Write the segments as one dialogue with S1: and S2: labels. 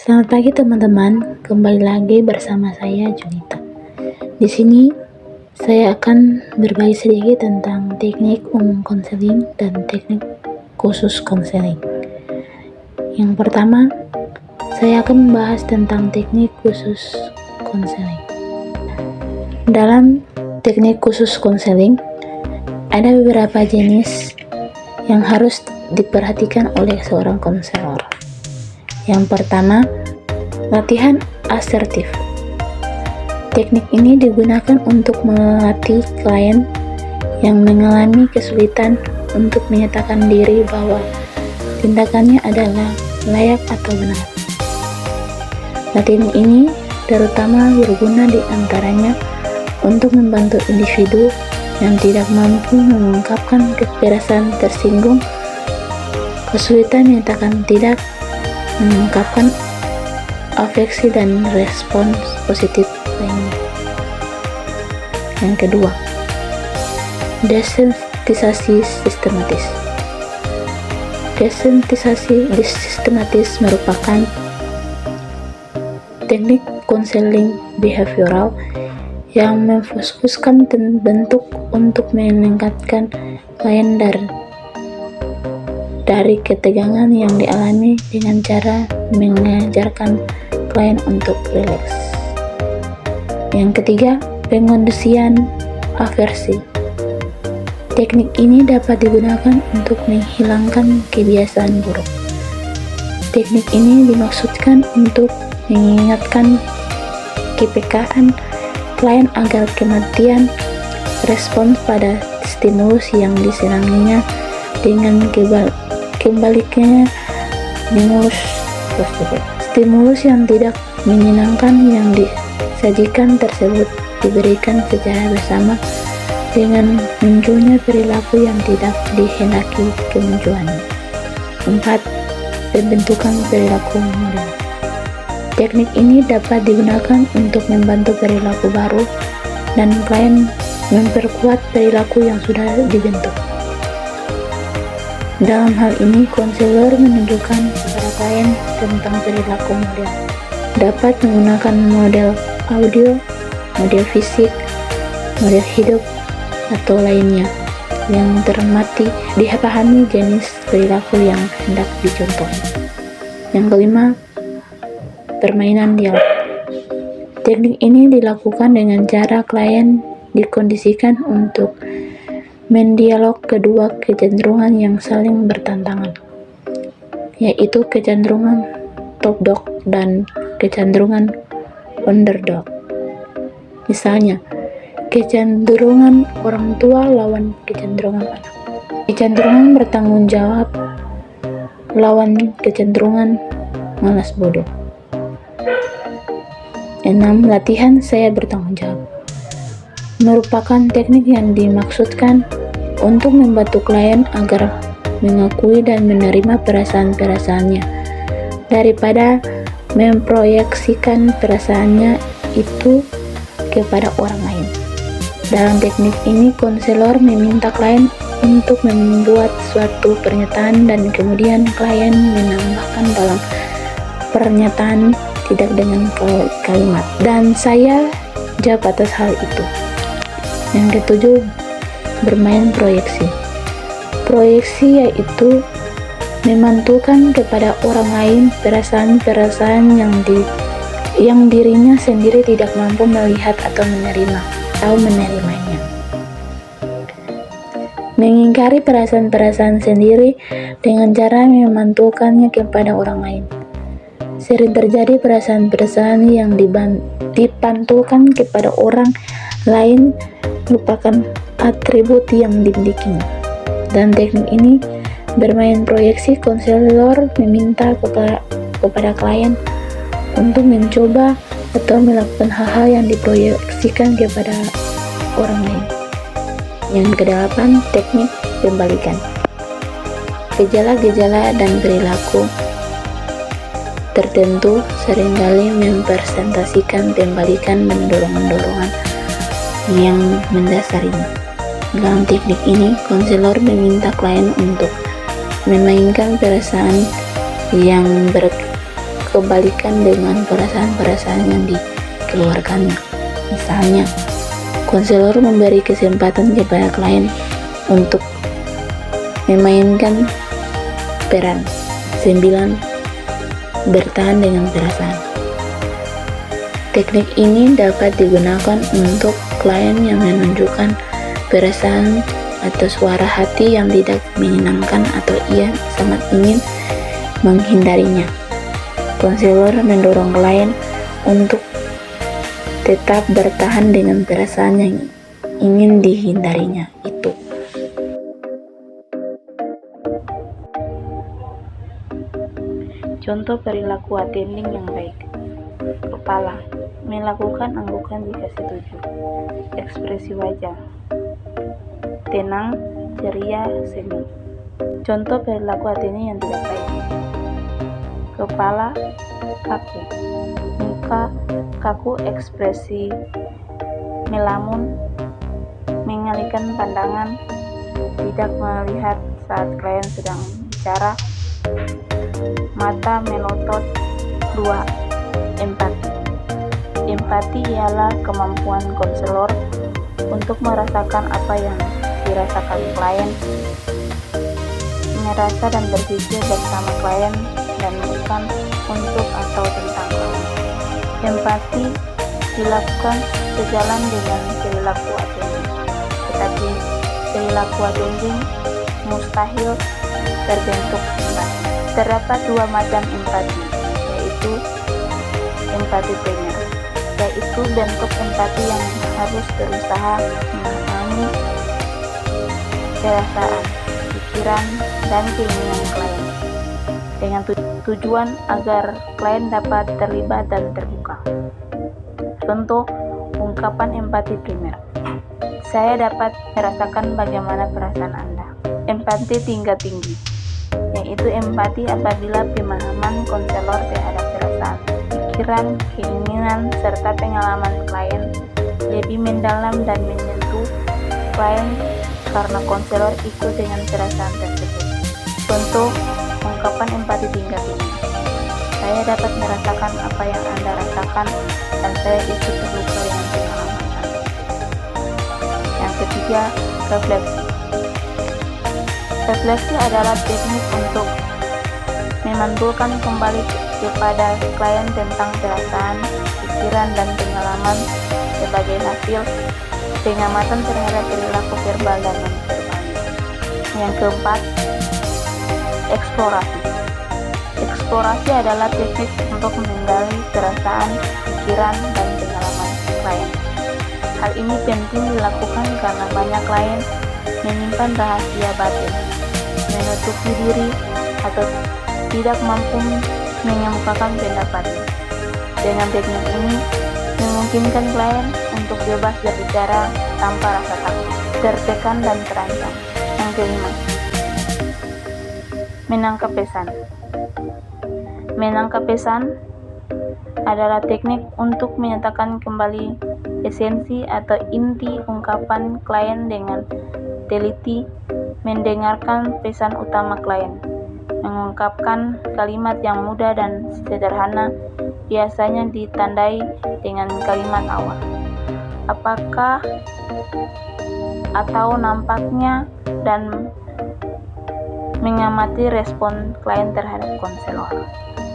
S1: Selamat pagi teman-teman, kembali lagi bersama saya Junita. Di sini saya akan berbagi sedikit tentang teknik umum konseling dan teknik khusus konseling. Yang pertama, saya akan membahas tentang teknik khusus konseling. Dalam teknik khusus konseling, ada beberapa jenis yang harus diperhatikan oleh seorang konselor. Yang pertama, latihan asertif. Teknik ini digunakan untuk melatih klien yang mengalami kesulitan untuk menyatakan diri bahwa tindakannya adalah layak atau benar. Latihan ini terutama berguna di antaranya untuk membantu individu yang tidak mampu mengungkapkan perasaan tersinggung, kesulitan menyatakan tidak, mengungkapkan afeksi dan respons positif lainnya. Yang kedua, desensitisasi sistematis. Desensitisasi sistematis merupakan teknik konseling behavioral yang memfokuskan bentuk untuk meningkatkan klien dari ketegangan yang dialami dengan cara mengajarkan klien untuk rileks. Yang ketiga, pengondisian aversi. Teknik ini dapat digunakan untuk menghilangkan kebiasaan buruk. Teknik ini dimaksudkan untuk mengingatkan kepekaan klien agar kematian respons pada stimulus yang disenanginya dengan kembalinya stimulus yang tidak menyenangkan yang disajikan tersebut diberikan secara bersama dengan munculnya perilaku yang tidak dihendaki kemunculannya. 4. Pembentukan perilaku model. Teknik ini dapat digunakan untuk membantu perilaku baru dan klien memperkuat perilaku yang sudah dibentuk. Dalam hal ini, konselor menunjukkan kepada klien tentang perilaku model. Dapat menggunakan model audio, model fisik, model hidup, atau lainnya yang termati dipahami jenis perilaku yang hendak dicontoh. Yang kelima, permainan dialog. Teknik ini dilakukan dengan cara klien dikondisikan untuk mendialog kedua kecenderungan yang saling bertentangan, yaitu kecenderungan top dog dan kecenderungan underdog. Misalnya, kecenderungan orang tua lawan kecenderungan anak, kecenderungan bertanggung jawab lawan kecenderungan malas bodoh. 6. Latihan saya bertanggung jawab merupakan teknik yang dimaksudkan untuk membantu klien agar mengakui dan menerima perasaan-perasaannya daripada memproyeksikan perasaannya itu kepada orang lain. Dalam teknik ini, konselor meminta klien untuk membuat suatu pernyataan dan kemudian klien menambahkan dalam pernyataan tidak dengan kalimat "dan saya jawab atas hal itu". Yang ketujuh, bermain proyeksi. Proyeksi yaitu memantulkan kepada orang lain perasaan-perasaan yang dirinya sendiri tidak mampu melihat atau menerimanya. Mengingkari perasaan-perasaan sendiri dengan cara memantulkannya kepada orang lain. Sering terjadi perasaan-perasaan yang dipantulkan kepada orang lain merupakan atribut yang dimilikinya. Dan teknik ini bermain proyeksi, konselor meminta kepada klien untuk mencoba atau melakukan hal-hal yang diproyeksikan kepada orang lain. Yang kedelapan, teknik pembalikan. Gejala-gejala dan perilaku tertentu seringkali mempresentasikan pembalikan dan dorongan-dorongan yang mendasarinya. Dalam teknik ini, konselor meminta klien untuk memainkan perasaan yang kebalikan dengan perasaan-perasaan yang dikeluarkannya. Misalnya, konselor memberi kesempatan kepada klien untuk memainkan peran 9 bertahan dengan perasaan. Teknik ini dapat digunakan untuk klien yang menunjukkan perasaan atau suara hati yang tidak menyenangkan atau ia sangat ingin menghindarinya. Konselor mendorong klien untuk tetap bertahan dengan perasaan yang ingin dihindarinya itu. Contoh perilaku attending yang baik. Kepala, melakukan anggukan jika setuju. Ekspresi wajah, tenang, ceria, senyum. Contoh perilaku attending yang tidak baik. Kepala, kaku. Muka, kaku, ekspresi melamun, mengalihkan pandangan, tidak melihat saat klien sedang bicara. Mata melotot. 2. Empati. Empati ialah kemampuan konselor untuk merasakan apa yang dirasakan klien, merasa dan berpikir bersama klien dan bukan untuk atau tentang klien. Empati dilakukan sejalan dengan perilaku attending, tetapi perilaku attending mustahil terbentuk empati. Terdapat 2 macam empati, yaitu empati primer, yaitu bentuk empati yang harus berusaha memahami perasaan, pikiran, dan keinginan klien dengan tujuan agar klien dapat terlibat dan terbuka. Contoh ungkapan empati primer. Saya dapat merasakan bagaimana perasaan Anda. Empati tingkat tinggi, yaitu empati apabila pemahaman konselor terhadap perasaan, pikiran, keinginan, serta pengalaman klien lebih mendalam dan menyentuh klien karena konselor ikut dengan perasaan tersebut. Contoh ungkapan empati tingkat tinggi. Saya dapat merasakan apa yang Anda rasakan dan saya ikut terluka dengan pengalaman Anda. Yang ketiga, refleksi. Refleksi adalah teknik untuk memantulkan kembali kepada klien tentang perasaan, pikiran, dan pengalaman sebagai hasil pengamatan terhadap perilaku verbal dan non-verbal. Yang keempat, eksplorasi. Eksplorasi adalah teknik untuk menggali perasaan, pikiran, dan pengalaman klien. Hal ini penting dilakukan karena banyak klien menyimpan rahasia batin, menutupi diri, atau tidak mampu mengemukakan pendapatnya. Dengan teknik ini, memungkinkan klien untuk bebas berbicara tanpa rasa takut, tertekan, dan terancam. Yang kelima, menangkap pesan. Menangkap pesan adalah teknik untuk menyatakan kembali esensi atau inti ungkapan klien dengan teliti, mendengarkan pesan utama klien, mengungkapkan kalimat yang mudah dan sederhana, biasanya ditandai dengan kalimat awal, apakah atau nampaknya, dan mengamati respon klien terhadap konselor.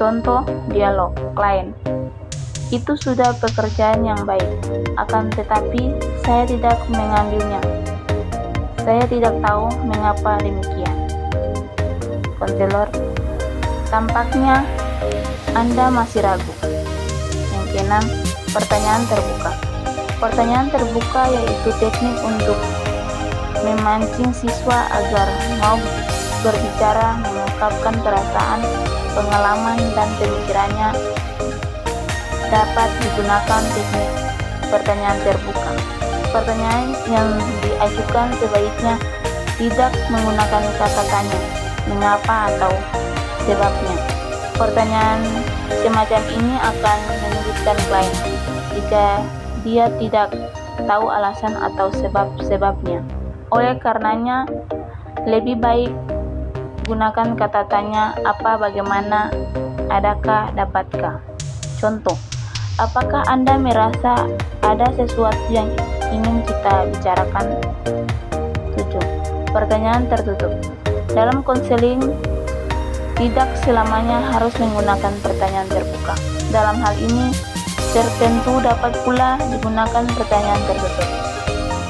S1: Contoh dialog klien. Itu sudah pekerjaan yang baik, akan tetapi saya tidak mengambilnya. Saya tidak tahu mengapa demikian. Konselor, tampaknya Anda masih ragu. Yang keenam, pertanyaan terbuka. Pertanyaan terbuka yaitu teknik untuk memancing siswa agar mau berbicara, mengungkapkan perasaan, pengalaman, dan pemikirannya. Dapat digunakan teknik pertanyaan terbuka. Pertanyaan yang diajukan sebaiknya tidak menggunakan kata tanya, mengapa, atau sebabnya. Pertanyaan semacam ini akan menyulitkan klien jika dia tidak tahu alasan atau sebab-sebabnya. Oleh karenanya, lebih baik gunakan kata tanya apa, bagaimana, adakah, dapatkah? Contoh, apakah Anda merasa ada sesuatu yang ingin kita bicarakan? 7. Pertanyaan tertutup. Dalam konseling, tidak selamanya harus menggunakan pertanyaan terbuka. Dalam hal ini, tertentu dapat pula digunakan pertanyaan tertutup,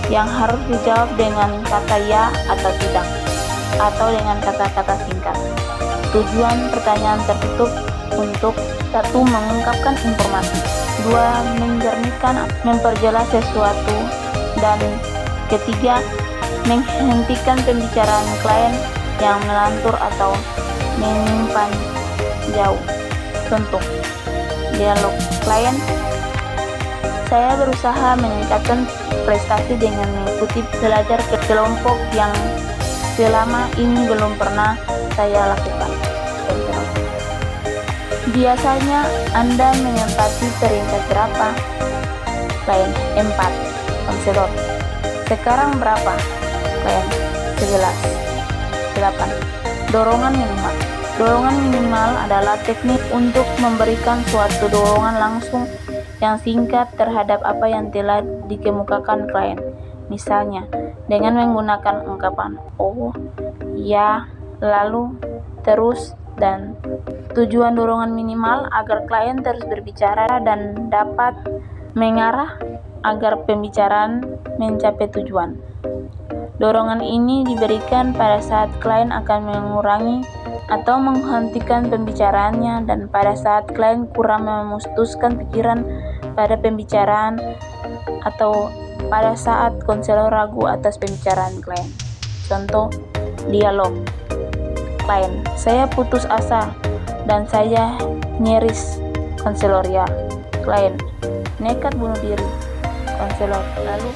S1: yang harus dijawab dengan kata ya atau tidak, atau dengan kata-kata singkat. Tujuan pertanyaan tertutup untuk 1. Mengungkapkan informasi, 2. Menjernihkan, memperjelas sesuatu, dan ketiga, menghentikan pembicaraan klien yang melantur atau menyimpan jauh. Contoh, dialog klien, saya berusaha meningkatkan prestasi dengan mengikuti belajar ke kelompok yang selama ini belum pernah saya lakukan. Biasanya Anda menempati peringkat berapa? Klien 4. Konselor, sekarang berapa? Klien 11. 8. Dorongan minimal. Dorongan minimal adalah teknik untuk memberikan suatu dorongan langsung yang singkat terhadap apa yang telah dikemukakan klien. Misalnya, dengan menggunakan ungkapan "oh", "ya", "lalu", "terus", dan tujuan dorongan minimal agar klien terus berbicara dan dapat mengarah agar pembicaraan mencapai tujuan. Dorongan ini diberikan pada saat klien akan mengurangi atau menghentikan pembicaraannya dan pada saat klien kurang memutuskan pikiran pada pembicaraan atau pada saat konselor ragu atas pembicaraan klien. Contoh, dialog klien, saya putus asa dan saya nyaris. Konselor ya. Klien, nekat bunuh diri. Konselor, lalu